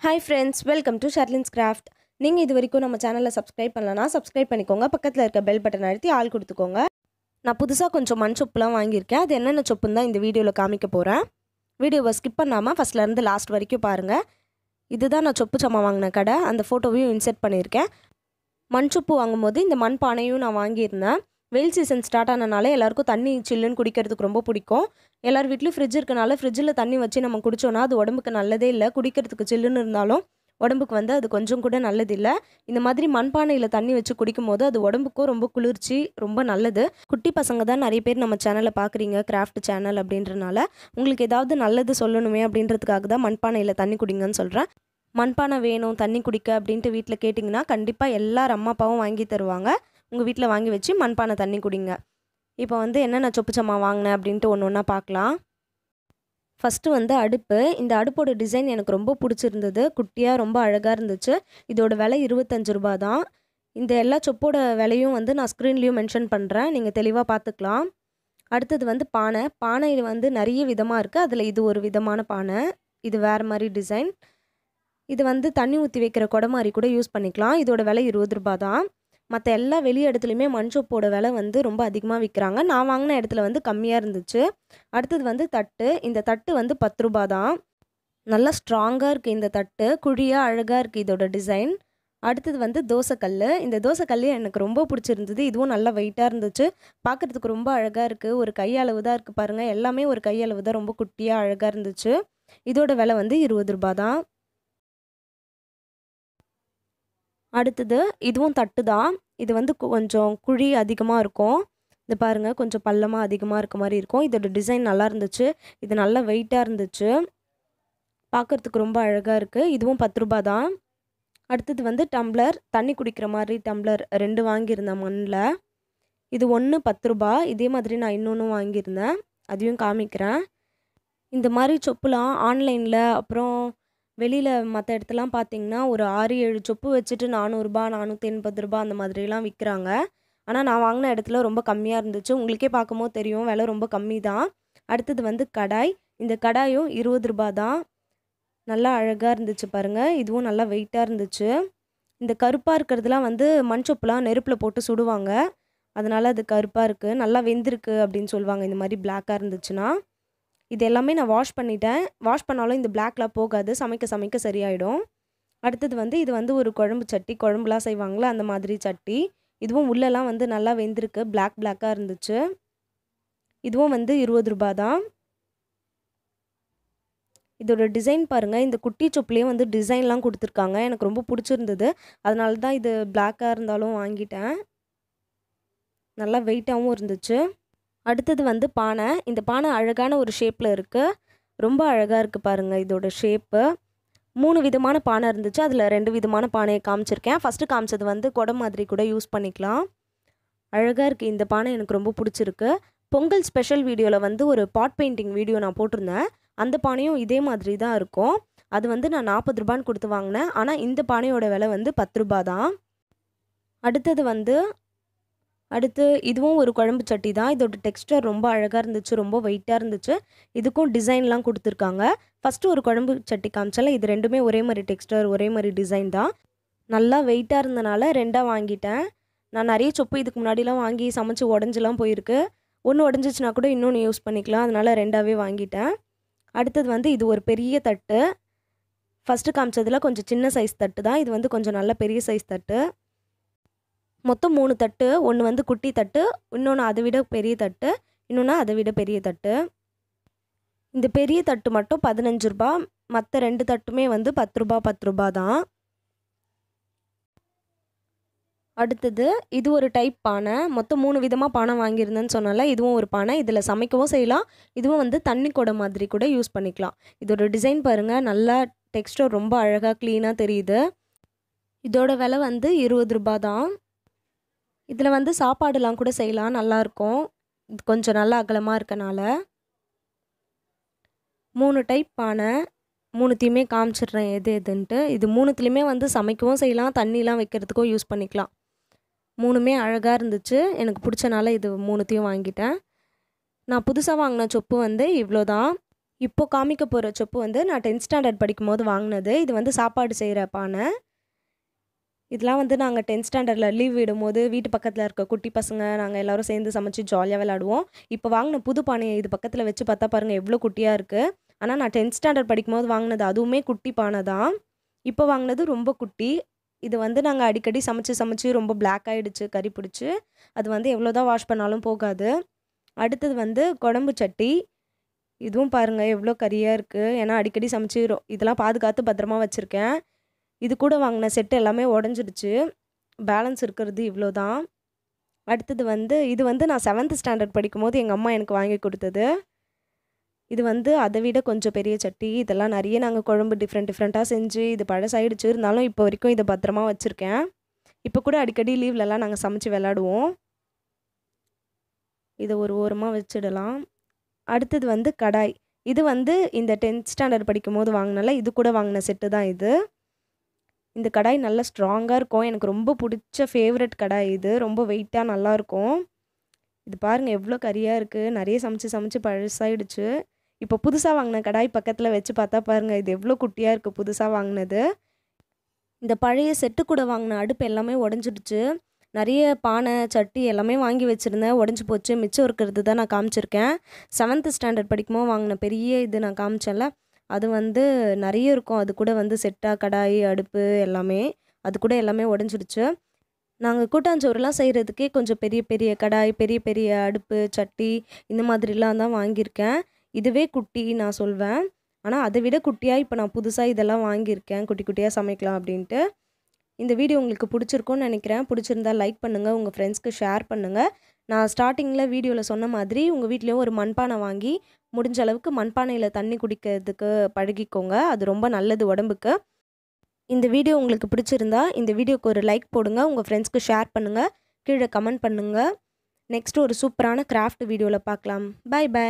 Hi friends, welcome to Sharlin's Craft. நீங்க இதுவரைக்கும் நம்ம சேனலை சப்ஸ்கிரைப் பண்ணலனா சப்ஸ்கிரைப் பண்ணிக்கோங்க. பக்கத்துல இருக்க பெல் பட்டன் அழுத்தி ஆல் கொடுத்துக்கோங்க. நான் புதுசா கொஞ்சம் மண் சொப்புலாம் வாங்கியிருக்கேன். அது என்னென்ன சொப்புன்னு தான் இந்த வீடியோவில் காமிக்க போகிறேன். வீடியோவை ஸ்கிப் பண்ணாமல் ஃபஸ்ட்லேருந்து லாஸ்ட் வரைக்கும் பாருங்கள். இதுதான் நான் சொப்பு சாமான் வாங்கின கடை. அந்த ஃபோட்டோவையும் இன்செர்ட் பண்ணியிருக்கேன். மண் சொப்பு வாங்கும்போது இந்த மண் பானையும் நான் வாங்கியிருந்தேன். வெயில் சீசன் ஸ்டார்ட் ஆனனால எல்லாருக்கும் தண்ணி சில்லுன்னு குடிக்கிறதுக்கு ரொம்ப பிடிக்கும். எல்லார் வீட்லேயும் ஃப்ரிட்ஜ் இருக்கனால ஃப்ரிட்ஜில் தண்ணி வச்சு நம்ம குடித்தோன்னா அது உடம்புக்கு நல்லதே இல்லை. குடிக்கிறதுக்கு சில்லுன்னு இருந்தாலும் உடம்புக்கு அது கொஞ்சம் கூட நல்லதில்லை. இந்த மாதிரி மண்பானையில் தண்ணி வச்சு குடிக்கும் போது அது உடம்புக்கும் ரொம்ப குளிர்ச்சி, ரொம்ப நல்லது. குட்டி பசங்க தான் நிறைய பேர் நம்ம சேனலை பார்க்குறீங்க, கிராஃப்ட் சேனல் அப்படின்றனால உங்களுக்கு ஏதாவது நல்லது சொல்லணுமே அப்படின்றதுக்காக தான் மண்பானையில் தண்ணி குடிங்கன்னு சொல்கிறேன். மண்பானை வேணும் தண்ணி குடிக்க அப்படின்ட்டு வீட்டில் கேட்டிங்கன்னா கண்டிப்பாக எல்லார் அம்மா அப்பாவும் வாங்கி தருவாங்க. உங்கள் வீட்டில் வாங்கி வச்சு மண்பானை தண்ணி குடிங்க. இப்போ என்னென்ன சொப்பு சாமான் வாங்கினேன் அப்படின்ட்டு ஒன்று ஒன்றா பார்க்கலாம். ஃபஸ்ட்டு அடுப்பு. இந்த அடுப்போட டிசைன் எனக்கு ரொம்ப பிடிச்சிருந்தது. குட்டியாக ரொம்ப அழகாக இருந்துச்சு. இதோட விலை 25 ரூபா தான். இந்த எல்லா சொப்போட விலையும் நான் ஸ்க்ரீன்லேயும் மென்ஷன் பண்ணுறேன், நீங்கள் தெளிவாக பார்த்துக்கலாம். அடுத்தது பானை. பானையில் நிறைய விதமாக இருக்குது. அதில் இது ஒரு விதமான பானை. இது வேறு மாதிரி டிசைன். இது தண்ணி ஊற்றி வைக்கிற குடை மாதிரி கூட யூஸ் பண்ணிக்கலாம். இதோட விலை 20 ரூபா தான். மற்ற எல்லா வெளி இடத்துலையுமே மண் சொப்போட விலை ரொம்ப அதிகமாக விற்கிறாங்க. நான் வாங்கின இடத்துல கம்மியாக இருந்துச்சு. அடுத்தது தட்டு. இந்த தட்டு 10 ரூபா தான். நல்லா ஸ்ட்ராங்காக இருக்குது இந்த தட்டு. குழியாக அழகாக இருக்குது இதோட டிசைன். அடுத்தது தோசைக்கல். இந்த தோசைக்கல் எனக்கு ரொம்ப பிடிச்சிருந்தது. இதுவும் நல்லா வெயிட்டாக இருந்துச்சு. பார்க்குறதுக்கு ரொம்ப அழகாக இருக்குது. ஒரு கையளவு தான் இருக்குது பாருங்கள். எல்லாமே ஒரு கையளவு தான். ரொம்ப குட்டியாக அழகாக இருந்துச்சு. இதோட விலை 20 ரூபா தான். அடுத்தது இதுவும் தட்டு தான். இது கொஞ்சம் குழி அதிகமாக இருக்கும். இது பாருங்கள், கொஞ்சம் பள்ளமாக அதிகமாக இருக்க மாதிரி இருக்கும். இதோட டிசைன் நல்லா இருந்துச்சு. இது நல்லா வெயிட்டாக இருந்துச்சு. பார்க்குறதுக்கு ரொம்ப அழகாக இருக்குது. இதுவும் 10 ரூபா தான். அடுத்தது டம்ளர். தண்ணி குடிக்கிற மாதிரி டம்ளர் 2 வாங்கியிருந்தேன் மண்ணில். இது ஒன்று 10 ரூபா. இதே மாதிரி நான் இன்னொன்று வாங்கியிருந்தேன், அதையும் காமிக்கிறேன். இந்த மாதிரி சொப்புலாம் ஆன்லைனில் அப்புறம் வெளியில் மற்ற இடத்துலாம் பார்த்திங்கன்னா ஒரு 6-7 சொப்பு வச்சுட்டு 400 ரூபா 480 ரூபா அந்த மாதிரிலாம் விற்கிறாங்க. ஆனால் நான் வாங்கின இடத்துல ரொம்ப கம்மியாக இருந்துச்சு. உங்களுக்கே பார்க்கும்போது தெரியும், விலை ரொம்ப கம்மி தான். அடுத்தது கடாய். இந்த கடாயும் 20 ரூபா தான். நல்லா அழகாக இருந்துச்சு பாருங்கள். இதுவும் நல்லா வெயிட்டாக இருந்துச்சு. இந்த கருப்பாக இருக்கிறதுலாம் மண் சொப்புலாம் நெருப்பில் போட்டு சுடுவாங்க, அதனால் அது கருப்பாக இருக்குது. நல்லா வெந்திருக்கு அப்படின்னு சொல்லுவாங்க இந்த மாதிரி பிளாக்காக இருந்துச்சுன்னா. இது எல்லாமே நான் வாஷ் பண்ணிட்டேன். வாஷ் பண்ணாலும் இந்த பிளாக்லாம் போகாது, சமைக்க சமைக்க சரியாயிடும். அடுத்தது இது ஒரு குழம்பு சட்டி. குழம்புலாம் செய்வாங்களே அந்த மாதிரி சட்டி. இதுவும் உள்ளெல்லாம் நல்லா வெந்திருக்கு. பிளாக்காக இருந்துச்சு. இதுவும் 20 ரூபா தான். இதோட டிசைன் பாருங்கள். இந்த குட்டி சொப்புலேயே டிசைன்லாம் கொடுத்துருக்காங்க. எனக்கு ரொம்ப பிடிச்சிருந்தது. அதனால தான் இது பிளாக்காக இருந்தாலும் வாங்கிட்டேன். நல்லா வெயிட்டாகவும் இருந்துச்சு. அடுத்தது பானை. இந்த பானை அழகான ஒரு ஷேப்பில் இருக்குது. ரொம்ப அழகாக இருக்குது பாருங்கள் இதோட ஷேப்பு. 3 விதமான பானை இருந்துச்சு. அதில் 2 விதமான பானையை காமிச்சிருக்கேன். ஃபஸ்ட்டு காமிச்சது குடம் மாதிரி கூட யூஸ் பண்ணிக்கலாம். அழகாக இருக்குது இந்த பானை. எனக்கு ரொம்ப பிடிச்சிருக்கு. பொங்கல் ஸ்பெஷல் வீடியோவில் ஒரு பாட் பெயிண்டிங் வீடியோ நான் போட்டிருந்தேன். அந்த பானையும் இதே மாதிரி தான் இருக்கும். அது நான் 40 ரூபான்னு கொடுத்து வாங்கினேன். ஆனால் இந்த பானையோட விலை 10 ரூபா தான். அடுத்து இதுவும் ஒரு குழம்பு சட்டி தான். இதோட டெக்ஸ்டர் ரொம்ப அழகாக இருந்துச்சு. ரொம்ப வெயிட்டாக இருந்துச்சு. இதுக்கும் டிசைன்லாம் கொடுத்துருக்காங்க. ஃபஸ்ட்டு ஒரு குழம்பு சட்டி காமிச்சால இது ரெண்டுமே ஒரே மாதிரி டெக்ஸ்டர், ஒரே மாதிரி டிசைன் தான். நல்லா வெயிட்டாக இருந்தனால 2ஆக வாங்கிட்டேன். நான் நிறைய சொப்பு இதுக்கு முன்னாடிலாம் வாங்கி சமைச்சு உடஞ்செலாம் போயிருக்கு. ஒன்று உடஞ்சிச்சுனா கூட இன்னொன்று யூஸ் பண்ணிக்கலாம், அதனால் 2ஆகவே வாங்கிட்டேன். அடுத்தது இது ஒரு பெரிய தட்டு. ஃபஸ்ட்டு காமிச்சதில் கொஞ்சம் சின்ன சைஸ் தட்டு தான். இது கொஞ்சம் நல்ல பெரிய சைஸ் தட்டு. மொத்தம் 3 தட்டு. ஒன்று குட்டி தட்டு, இன்னொன்று அதை விட பெரிய தட்டு, இன்னொன்று அதை விட பெரிய தட்டு. இந்த பெரிய தட்டு மட்டும் 15 ரூபா. மற்ற 2 தட்டுமே 10 ரூபா 10 ரூபா தான். அடுத்தது இது ஒரு டைப் பானை. மொத்தம் 3 விதமாக பானை வாங்கியிருந்தேன்னு சொன்னால இதுவும் ஒரு பானை. இதில் சமைக்கவும் செய்யலாம். இதுவும் தண்ணி குடம் மாதிரி கூட யூஸ் பண்ணிக்கலாம். இதோட டிசைன் பாருங்கள். நல்லா டெக்ஸ்டர் ரொம்ப அழகாக க்ளீனாக தெரியுது. இதோட விலை 20 ரூபா தான். இதில் சாப்பாடுலாம் கூட செய்யலாம், நல்லாயிருக்கும். இது கொஞ்சம் நல்லா அகலமாக இருக்கனால. 3 டைப் பானை. 3த்தையுமே காமிச்சிடுறேன் எது எதுன்ட்டு. இது 3த்துலேயுமே சமைக்கவும் செய்யலாம், தண்ணிலாம் வைக்கிறதுக்கும் யூஸ் பண்ணிக்கலாம். 3மே அழகாக இருந்துச்சு. எனக்கு பிடிச்சனால இது 3த்தையும் வாங்கிட்டேன். நான் புதுசாக வாங்கின சொப்பு இவ்வளோ தான். இப்போ காமிக்க போகிற சொப்பு வந்து நான் 10th ஸ்டாண்டர்ட் படிக்கும்போது வாங்கினது. இது வந்து சாப்பாடு செய்கிற பானை. இதெல்லாம் வந்து நாங்கள் 10th ஸ்டாண்டர்டில் லீவ் விடும்போது வீட்டு பக்கத்தில் இருக்க குட்டி பசங்க நாங்கள் எல்லோரும் சேர்ந்து சமைச்சு ஜாலியாக விளையாடுவோம். இப்போ வாங்கின புது பானையை இது பக்கத்தில் வச்சு பார்த்தா பாருங்கள் எவ்வளோ குட்டியாக இருக்குது. ஆனால் நான் 10th ஸ்டாண்டர்ட் படிக்கும்போது வாங்கினது அதுவுமே குட்டி பானை தான். இப்போ வாங்கினது ரொம்ப குட்டி. இது வந்து நாங்கள் அடிக்கடி சமைச்சு ரொம்ப பிளாக் ஆகிடுச்சு, கறி பிடிச்சி. அது வந்து எவ்வளோ தான் வாஷ் பண்ணாலும் போகாது. அடுத்தது வந்து குழம்பு சட்டி. இதுவும் பாருங்கள் எவ்வளோ கறியாக இருக்குது. ஏன்னா அடிக்கடி சமைச்சு இதெல்லாம் பாதுகாத்து பத்திரமா வச்சுருக்கேன். இது கூட வாங்கின செட்டு எல்லாமே உடஞ்சிடுச்சு. பேலன்ஸ் இருக்கிறது இவ்வளோ தான். அடுத்தது வந்து இது வந்து நான் 7th ஸ்டாண்டர்ட் படிக்கும்போது எங்கள் அம்மா எனக்கு வாங்கி கொடுத்தது. இது வந்து அதை விட கொஞ்சம் பெரிய சட்டி. இதெல்லாம் நிறைய நாங்கள் குழம்பு டிஃப்ரெண்ட்டாக செஞ்சு இது பழசாயிடுச்சு. இருந்தாலும் இப்போ வரைக்கும் இதை பத்திரமா வச்சுருக்கேன். இப்போ கூட அடிக்கடி லீவ்லலாம் நாங்கள் சமைச்சு விளாடுவோம். இதை ஒரு ஓரமாக வச்சிடலாம். அடுத்தது வந்து கடாய். இது வந்து இந்த 10th ஸ்டாண்டர்ட் படிக்கும்போது வாங்கினால இது கூட வாங்கின செட்டு தான் இது. இந்த கடாய் நல்லா ஸ்ட்ராங்காக இருக்கும். எனக்கு ரொம்ப பிடிச்ச ஃபேவரட் கடாய் இது. ரொம்ப வெயிட்டாக நல்லாயிருக்கும். இது பாருங்கள் எவ்வளோ கறியாக இருக்குது. நிறைய சமைச்சு பழசாயிடுச்சு. இப்போ புதுசாக வாங்கின கடாய் பக்கத்தில் வச்சு பார்த்தா பாருங்கள் இது எவ்வளோ குட்டியாக இருக்குது புதுசாக வாங்கினது. இந்த பழைய செட்டு கூட வாங்கின அடுப்பு எல்லாமே உடஞ்சிடுச்சு. நிறைய பானை சட்டி எல்லாமே வாங்கி வச்சுருந்தேன், உடஞ்சி போச்சு. மிச்சம் இருக்கிறது தான் நான் காமிச்சிருக்கேன். 7th ஸ்டாண்டர்ட் படிக்கும்போது வாங்கின பெரிய இது நான் காமிச்சேன்ல, அது வந்து நிறைய இருக்கும். அது கூட வந்து செட்டாக கடாய் அடுப்பு எல்லாமே அது கூட எல்லாமே உடஞ்சிடுச்சு. நாங்கள் கூட்டாஞ்சோறுலாம் செய்கிறதுக்கே கொஞ்சம் பெரிய பெரிய கடாய், பெரிய பெரிய அடுப்பு சட்டி இந்த மாதிரிலாம் தான் வாங்கியிருக்கேன். இதுவே குட்டி நான் சொல்வேன். ஆனால் அதை விட குட்டியாக இப்போ நான் புதுசாக இதெல்லாம் வாங்கியிருக்கேன், குட்டி குட்டியாக சமைக்கலாம் அப்படின்ட்டு. இந்த வீடியோ உங்களுக்கு பிடிச்சிருக்கும்னு நினைக்கிறேன். பிடிச்சிருந்தா லைக் பண்ணுங்கள், உங்கள் ஃப்ரெண்ட்ஸ்க்கு ஷேர் பண்ணுங்கள். நான் ஸ்டார்டிங்கில் வீடியோவில் சொன்ன மாதிரி உங்கள் வீட்லேயும் ஒரு மண்பானை வாங்கி முடிஞ்ச அளவுக்கு மண்பானையில் தண்ணி குடிக்கிறதுக்கு பழகிக்கோங்க. அது ரொம்ப நல்லது உடம்புக்கு. இந்த வீடியோ உங்களுக்கு பிடிச்சிருந்தா இந்த வீடியோக்கு ஒரு லைக் போடுங்க, உங்கள் ஃப்ரெண்ட்ஸ்க்கு ஷேர் பண்ணுங்கள், கீழே கமெண்ட் பண்ணுங்கள். நெக்ஸ்ட் ஒரு சூப்பரான கிராஃப்ட் வீடியோவில் பார்க்கலாம். பை.